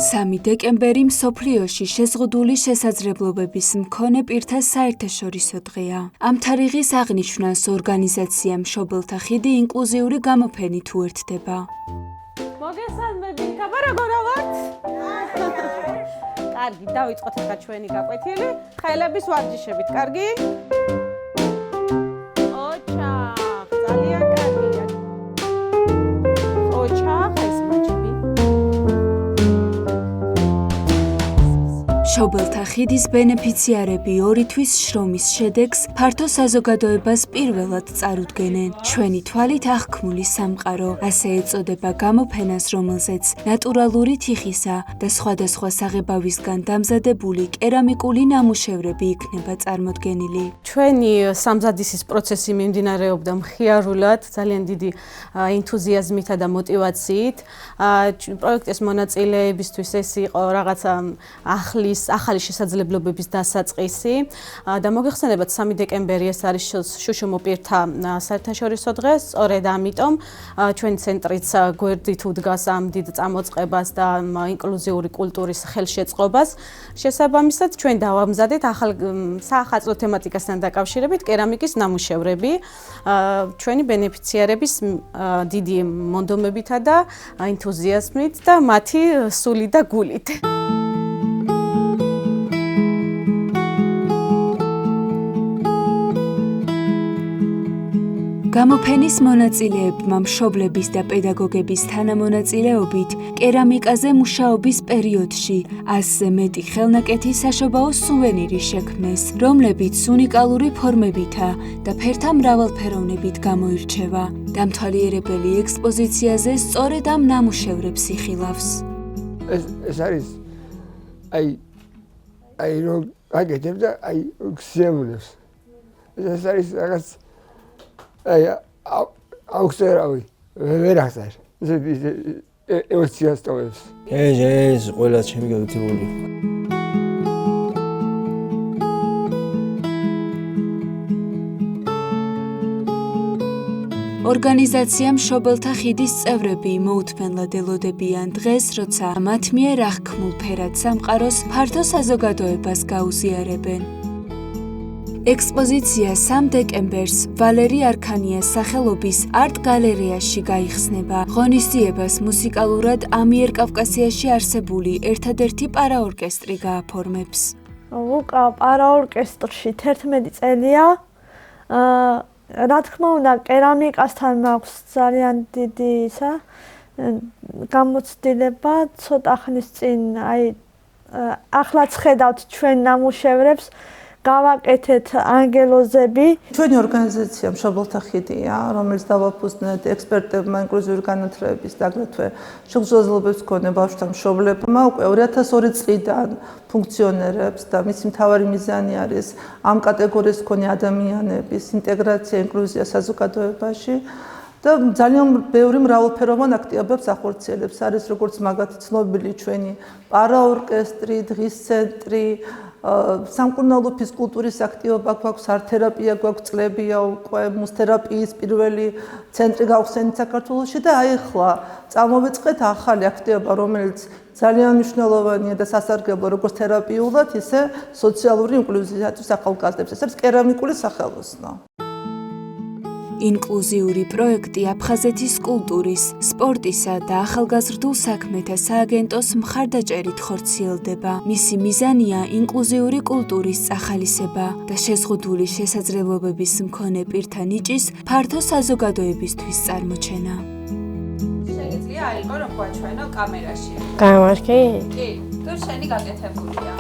3 დეკემბერი მსოფლიოში შეზღუდული შესაძლებლობების მქონე პირთა საერთაშორისო დღეა. ამ თარიღის აღნიშვნას ორგანიზაცია მშობელთა ხიდი ინკლუზიური გამოფენით უერთდება. მოგესალმებით, კაბარაგო რა ვართ? კარგი, დავიწყოთ ახლა ჩვენი გაკვეთილი. ხელების ვარჯიშებით, კარგი? ოჩახ, ძალიან კარგია. ოჩახ, ეს მაჩები. მშობელთა ხიდის ბენეფიციარები 2 თვის შრომის შედეგს ფართო საზოგადოებას პირველად წარუდგენენ. ჩვენი თვალით აღქმული სამყარო, ასე ეწოდება გამოფენას, რომელზეც ნატურალური თიხისა და სხვადასხვა საღებავისგან დამზადებული კერამიკული ნამუშევრები იქნება წარმოდგენილი. ჩვენი სამზადისის პროცესი მიმდინარეობდა მხიარულად, ძალიან დიდი ენთუზიაზმითა და მოტივაციით. პროექტის მონაწილეებისთვის ეს იყო რაღაცა ახალი შესაძლებლობების დასაწყისი და მოგეხსენებათ 3 დეკემბერი ეს არის შუშუმო პირთა საერთაშორისო დღე, სწორედ ამიტომ ჩვენი ცენტრიც გვერდით უდგას ამ დიდ წამოწყებას და ინკლუზიური კულტურის ხელშეწყობას. შესაბამისად, ჩვენ დავამზადეთ საახალწლო თემატიკასთან დაკავშირებით კერამიკის ნამუშევრები ჩვენი ბენეფიციარების დიდი მონდომებითა და ენთუზიაზმით და მათი სული და გულით. გამოფენის მონაწილეებმა მშობლების და პედაგოგების თანამონაწილეობით კერამიკაზე მუშაობის პერიოდში 100-ზე მეტი ხელნაკეთი საშობაო სუვენირი შექმნეს, რომლებიც უნიკალური ფორმებითა და ფერთა მრავალფეროვნებით გამოირჩევა. დამთვალიერებელი ექსპოზიციაზე სწორედ ამ ნამუშევრებს იხილავს. ეს არის რომ აკეთებ და გზევნებს. ეს არის რაღაც აუხსერავი ვერ ახსარ. ემოციას ტოვებს. ეს ყველა ჩემი გაკეთებული. ორგანიზაცია მშობელთა ხიდის წევრები მოუთმენლად ელოდებიან დღეს, როცა მათ მიერ აღქმულ ფერად სამყაროს ფართო საზოგადოებას გაუზიარებენ. ექსპოზიცია 3 დეკემბერს ვალერი არქანიას სახელობის არტ გალერეაში გაიხსნება. ღონისძიებას მუსიკალურად ამიერკავკასიაში არსებული ერთადერთი პარაორკესტრი გააფორმებს. ვუკრავ პარაორკესტრში 11 წელია. რა თქმა უნდა, კერამიკასთან მაქვს ძალიან დიდი გამოცდილება. ცოტა ხნის წინ ახლაც ხედავთ ჩვენ ნამუშევრებს. გავაკეთეთ ანგელოზები. ჩვენი ორგანიზაცია მშობელთა ხიდია, რომელიც დავაფუძნეთ ექსპერტებმა ინკლუზიური განათლების და აგრეთვე შესაძლებლობებს მქონე ბავშვთა მშობლებმა უკვე 2002 წლიდან ფუნქციონირებს და მისი მთავარი მიზანი არის ამ კატეგორიის მქონე ადამიანების ინტეგრაცია, ინკლუზია საზოგადოებაში. და ძალიან ბევრი მრავალფეროვან აქტივობებს ახორციელებს. არის როგორც მაგათი ცნობილი ჩვენი პარაორკესტრი, დღის ცენტრი, სამკურნალო ფიზკულტურის აქტივობა გვაქვს, არტ-თერაპია გვაქვს, წლებია უკვე მუსთერაპიის პირველი ცენტრი გავხსენით საქართველოში და ახლა წამოვიწყეთ ახალი აქტივობა, რომელიც ძალიან მნიშვნელოვანია და სასარგებლო როგორც თერაპიულად, ისე სოციალური ინკლუზიისათვის ახალგაზრდებს. ეს არის კერამიკული სახელოსნო. ინკლუზიური პროექტი აფხაზეთის კულტურის, სპორტისა და ახალგაზრდულ საქმეთა სააგენტოს მხარდაჭერით ხორციელდება. მისი მიზანია ინკლუზიური კულტურის წახალისება და შეზღუდული შესაძლებლობების მქონე პირთა ნიჭის ფართო საზოგადოებისთვის წარმოჩენა. შეგიძლია აიყო რომ გვაჩვენო კამერაში. გამარჯობა. კი, თუ შენი გაკეთებულია.